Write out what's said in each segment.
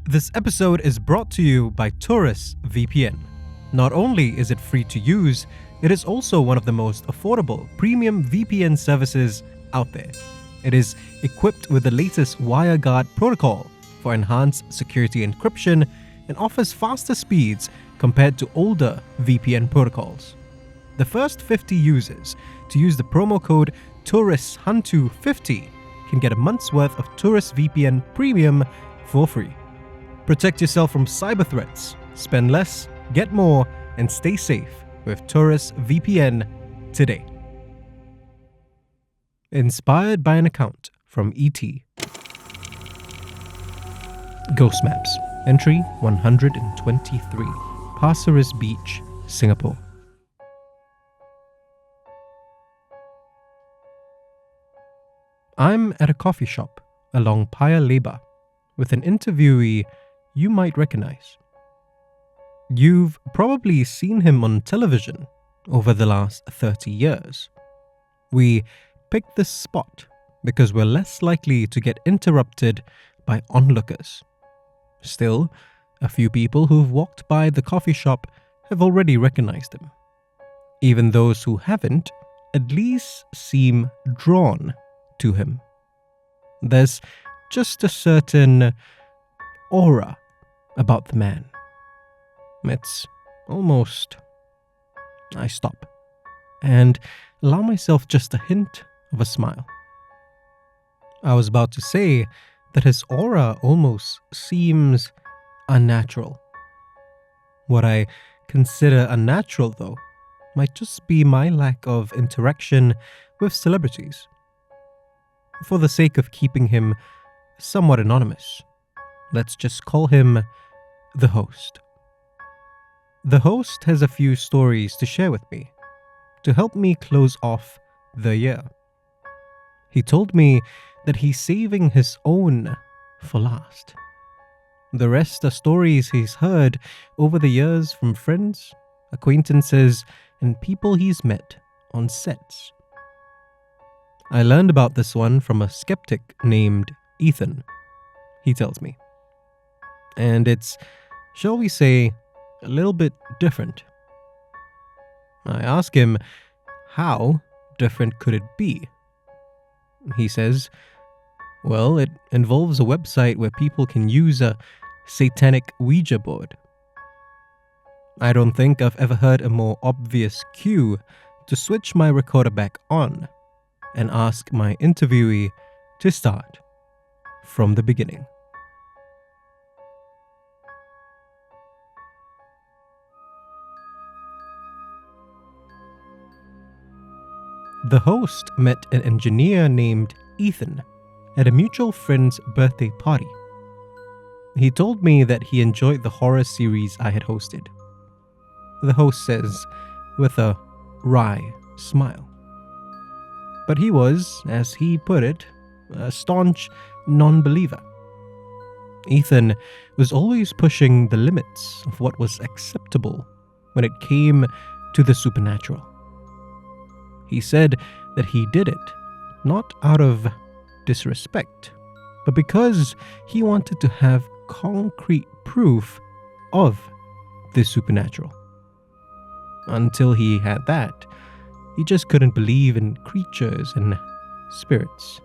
This episode is brought to you by Taurus VPN. Not only is it free to use, it is also one of the most affordable premium VPN services out there. It is equipped with the latest WireGuard protocol for enhanced security encryption and offers faster speeds compared to older VPN protocols. The first 50 users to use the promo code TAURUSHANTU50 can get a month's worth of Taurus VPN Premium for free. Protect yourself from cyber threats, spend less, get more, and stay safe with Taurus VPN today. Inspired by an account from ET. Ghost Maps, entry 123, Pasir Ris Beach, Singapore. I'm at a coffee shop along Paya Lebar with an interviewee you might recognize. You've probably seen him on television over the last 30 years. We picked this spot because we're less likely to get interrupted by onlookers. Still, a few people who've walked by the coffee shop have already recognized him. Even those who haven't at least seem drawn to him. There's just a certain aura about the man. It's almost... I stop and allow myself just a hint of a smile. I was about to say that his aura almost seems unnatural. What I consider unnatural, though, might just be my lack of interaction with celebrities. For the sake of keeping him somewhat anonymous, let's just call him the host. The host has a few stories to share with me to help me close off the year. He told me that he's saving his own for last. The rest are stories he's heard over the years from friends, acquaintances, and people he's met on sets. I learned about this one from a skeptic named Ethan, he tells me. And it's, shall we say, a little bit different. I ask him, how different could it be? He says, well, it involves a website where people can use a Satanic Oujia board. I don't think I've ever heard a more obvious cue to switch my recorder back on and ask my interviewee to start from the beginning. The host met an engineer named Ethan at a mutual friend's birthday party. He told me that he enjoyed the horror series I had hosted. The host says, with a wry smile. But he was, as he put it, a staunch non-believer. Ethan was always pushing the limits of what was acceptable when it came to the supernatural. He said that he did it not out of disrespect, but because he wanted to have concrete proof of the supernatural. Until he had that, he just couldn't believe in creatures and spirits.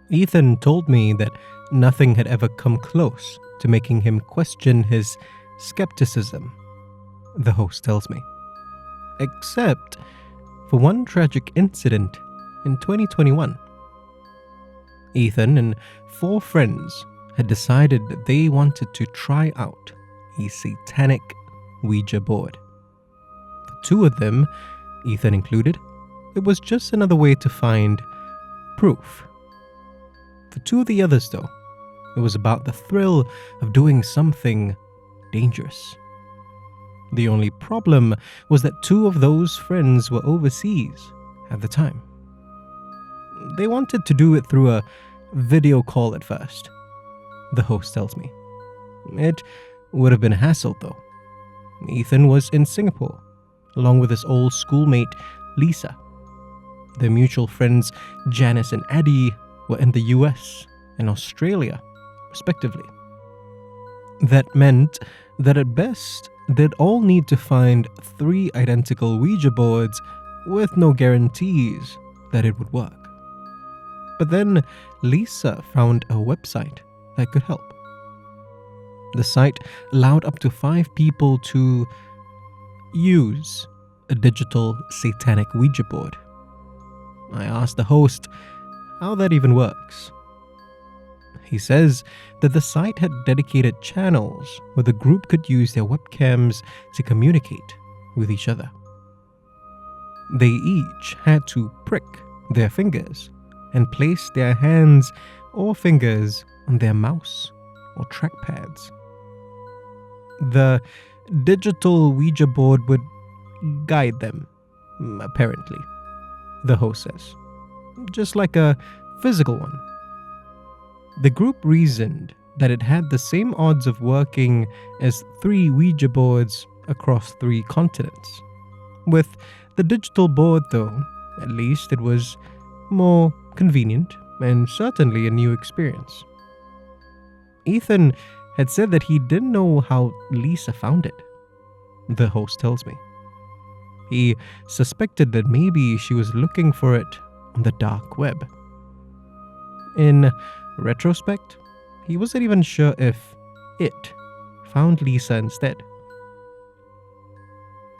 Ethan told me that nothing had ever come close to making him question his skepticism, the host tells me. Except for one tragic incident in 2021. Ethan and 4 friends had decided that they wanted to try out a Satanic Oujia board. For 2 of them, Ethan included, it was just another way to find proof. For 2 of the others, though, it was about the thrill of doing something dangerous. The only problem was that 2 of those friends were overseas at the time. They wanted to do it through a video call at first, the host tells me. It would have been a hassle, though. Ethan was in Singapore, along with his old schoolmate, Lisa. Their mutual friends, Janice and Addie, were in the US and Australia, respectively. That meant that at best, they'd all need to find 3 identical Ouija boards with no guarantees that it would work. But then Lisa found a website that could help. The site allowed up to 5 people to use a digital satanic Ouija board. I asked the host how that even works. He says that the site had dedicated channels where the group could use their webcams to communicate with each other. They each had to prick their fingers and place their hands or fingers on their mouse or trackpads. The digital Ouija board would guide them, apparently, the host says, just like a physical one. The group reasoned that it had the same odds of working as 3 Ouija boards across 3 continents. With the digital board, though, at least it was more convenient and certainly a new experience. Ethan had said that he didn't know how Lisa found it, the host tells me. He suspected that maybe she was looking for it on the dark web. In retrospect, he wasn't even sure if it found Lisa instead.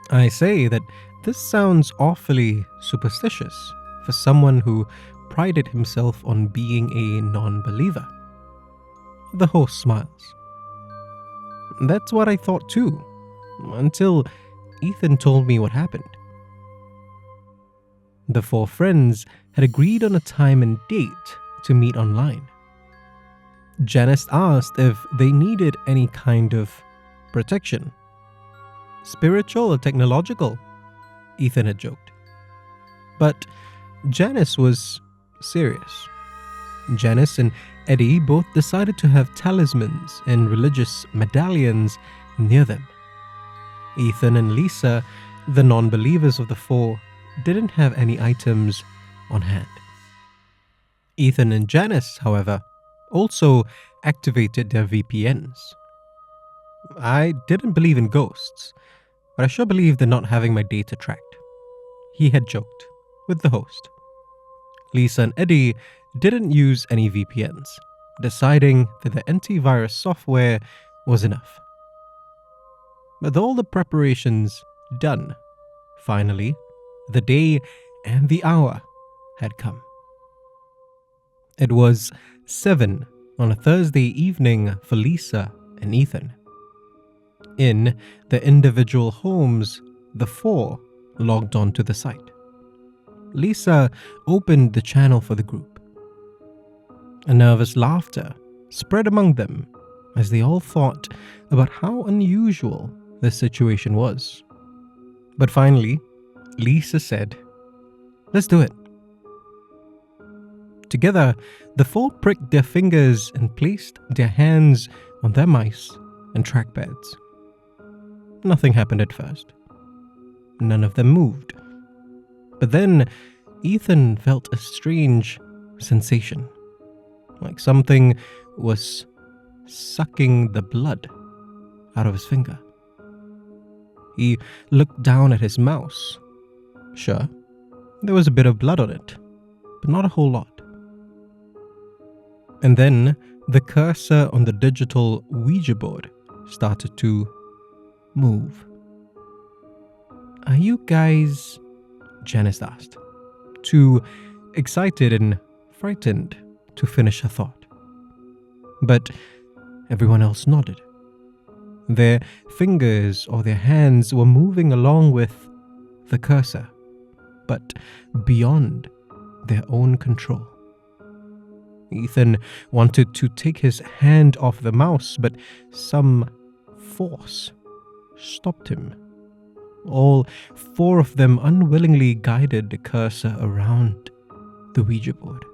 I say that this sounds awfully superstitious for someone who prided himself on being a non-believer. The host smiles. That's what I thought too, until Ethan told me what happened. The 4 friends had agreed on a time and date to meet online. Janice asked if they needed any kind of protection. Spiritual or technological? Ethan had joked. But Janice was serious. Janice and Eddie both decided to have talismans and religious medallions near them. Ethan and Lisa, the non-believers of the 4, didn't have any items on hand. Ethan and Janice, however, also activated their VPNs. I didn't believe in ghosts, but I sure believed in not having my data tracked, he had joked with the host. Lisa and Eddie didn't use any VPNs, deciding that the antivirus software was enough. With all the preparations done, finally, the day and the hour had come. It was 7 on a Thursday evening for Lisa and Ethan. In their individual homes, the 4 logged on to the site. Lisa opened the channel for the group. A nervous laughter spread among them as they all thought about how unusual this situation was. But finally, Lisa said, "Let's do it." Together, the 4 pricked their fingers and placed their hands on their mice and trackpads. Nothing happened at first. None of them moved. But then, Ethan felt a strange sensation, like something was sucking the blood out of his finger. He looked down at his mouse. Sure, there was a bit of blood on it, but not a whole lot. And then the cursor on the digital Ouija board started to move. "Are you guys," Janice asked, too excited and frightened to finish her thought. But everyone else nodded. Their fingers or their hands were moving along with the cursor, but beyond their own control. Ethan wanted to take his hand off the mouse, but some force stopped him. All 4 of them unwillingly guided the cursor around the Ouija board.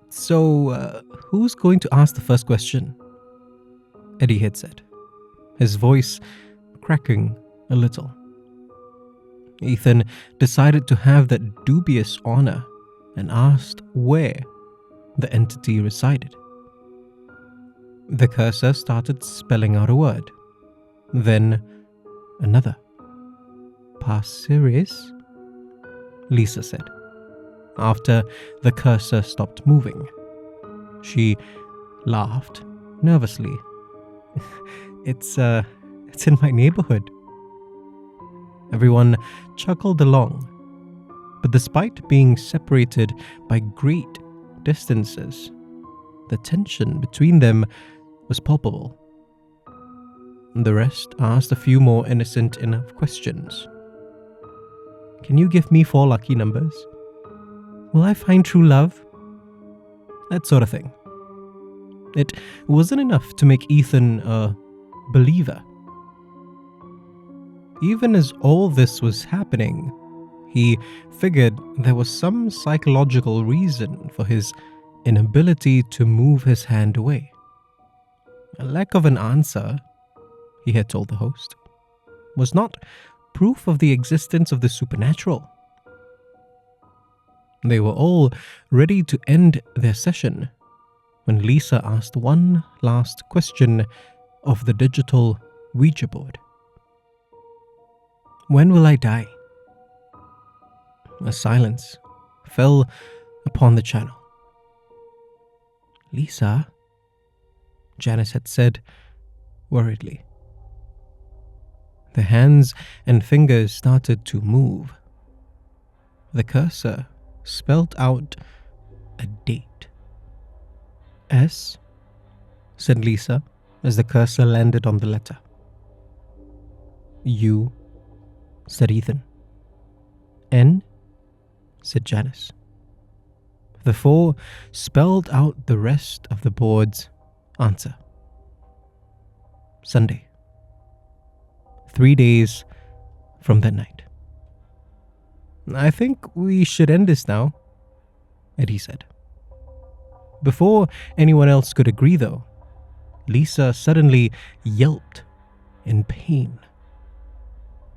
"So, who's going to ask the first question?" Eddie had said, his voice cracking a little. Ethan decided to have that dubious honor and asked where the entity resided. The cursor started spelling out a word. Then another. Passeres? Lisa said, after the cursor stopped moving. She laughed nervously. It's in my neighborhood. Everyone chuckled along, but despite being separated by great distances, the tension between them was palpable. The rest asked a few more innocent enough questions. Can you give me 4 lucky numbers? Will I find true love? That sort of thing. It wasn't enough to make Ethan a believer. Even as all this was happening, he figured there was some psychological reason for his inability to move his hand away. A lack of an answer, he had told the host, was not proof of the existence of the supernatural. They were all ready to end their session when Lisa asked one last question of the digital Ouija board. When will I die? A silence fell upon the channel. Lisa, Janice had said worriedly. The hands and fingers started to move. The cursor spelled out a date. S, said Lisa as the cursor landed on the letter. U, said Ethan. N, said Janice. The 4 spelled out the rest of the board's answer. Sunday. 3 days from that night. I think we should end this now, Eddie said. Before anyone else could agree, though, Lisa suddenly yelped in pain.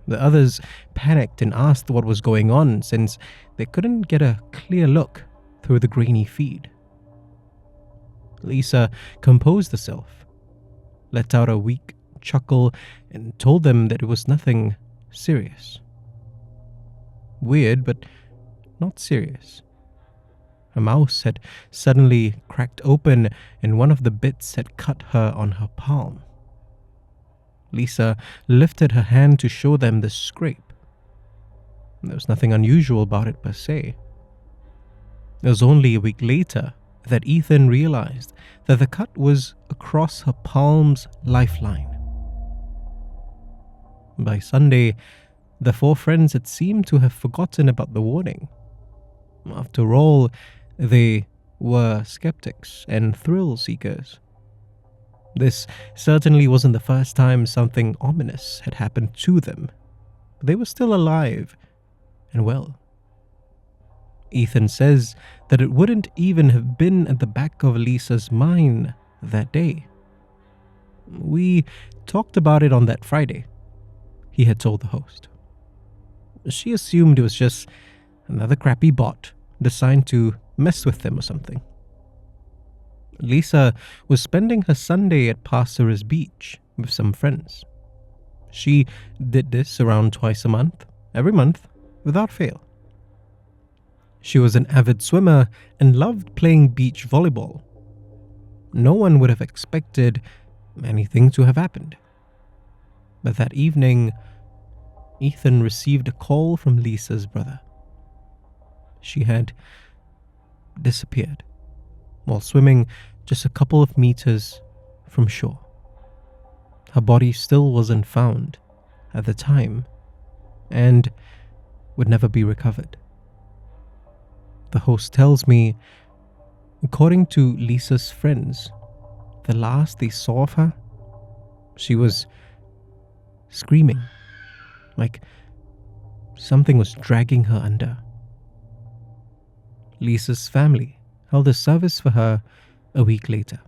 The others panicked and asked what was going on since they couldn't get a clear look through the grainy feed. Lisa composed herself, let out a weak chuckle, and told them that it was nothing serious. Weird, but not serious. A mouse had suddenly cracked open and one of the bits had cut her on her palm. Lisa lifted her hand to show them the scrape. There was nothing unusual about it per se. It was only a week later that Ethan realized that the cut was across her palm's lifeline. By Sunday, the 4 friends had seemed to have forgotten about the warning. After all, they were skeptics and thrill seekers. This certainly wasn't the first time something ominous had happened to them, but they were still alive and well. Ethan says that it wouldn't even have been at the back of Lisa's mind that day. We talked about it on that Friday, he had told the host. She assumed it was just another crappy bot designed to mess with them or something. Lisa was spending her Sunday at Passeres Beach with some friends. She did this around twice a month, every month, without fail. She was an avid swimmer and loved playing beach volleyball. No one would have expected anything to have happened. But that evening, Ethan received a call from Lisa's brother. She had disappeared while swimming just a couple of meters from shore. Her body still wasn't found at the time and would never be recovered. The host tells me, according to Lisa's friends, the last they saw of her, she was screaming, like something was dragging her under. Lisa's family held a service for her a week later.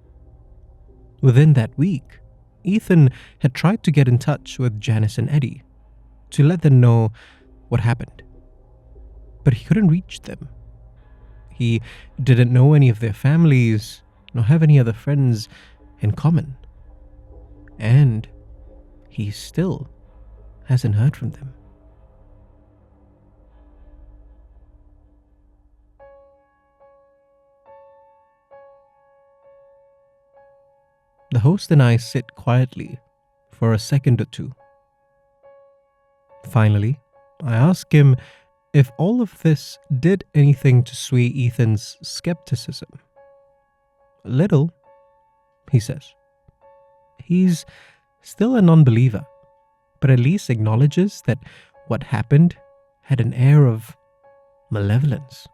Within that week, Ethan had tried to get in touch with Janice and Eddie to let them know what happened, but he couldn't reach them. He didn't know any of their families, nor have any other friends in common. And he still hasn't heard from them. The host and I sit quietly for a second or two. Finally, I ask him if all of this did anything to sway Ethan's skepticism. A little, he says. He's still a non-believer, but at least acknowledges that what happened had an air of malevolence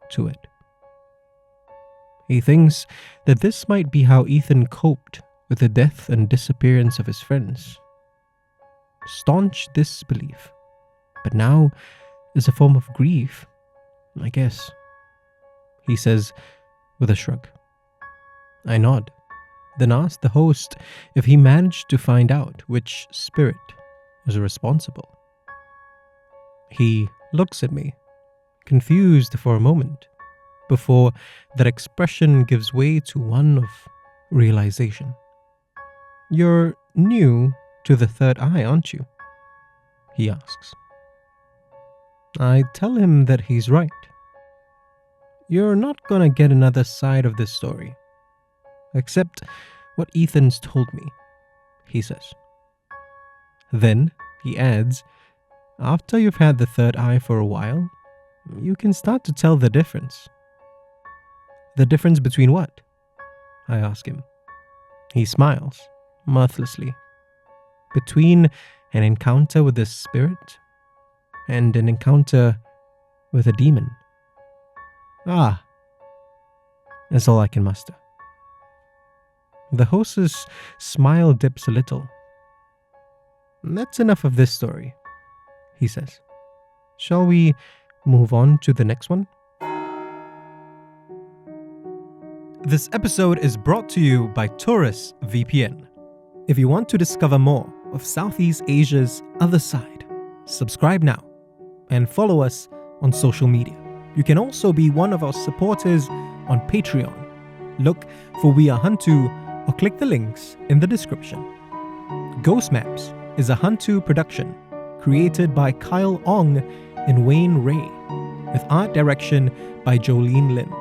to it. He thinks that this might be how Ethan coped with the death and disappearance of his friends. Staunch disbelief, but now is a form of grief, I guess, he says with a shrug. I nod, then ask the host if he managed to find out which spirit was responsible. He looks at me, confused for a moment, before that expression gives way to one of realization. You're new to the third eye, aren't you? He asks. I tell him that he's right. You're not gonna get another side of this story, except what Ethan's told me, he says. Then he adds, after you've had the third eye for a while, you can start to tell the difference. The difference between what? I ask him. He smiles, mirthlessly. Between an encounter with a spirit and an encounter with a demon. Ah, that's all I can muster. The host's smile dips a little. That's enough of this story, he says. Shall we move on to the next one? This episode is brought to you by Taurus VPN. If you want to discover more of Southeast Asia's other side, subscribe now and follow us on social media. You can also be one of our supporters on Patreon. Look for We Are HANTU or click the links in the description. Ghost Maps is a HANTU production created by Kyle Ong and Wayne Ray, with art direction by Jolene Lin,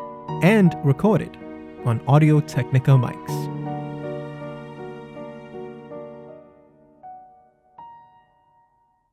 and recorded on Audio Technica mics.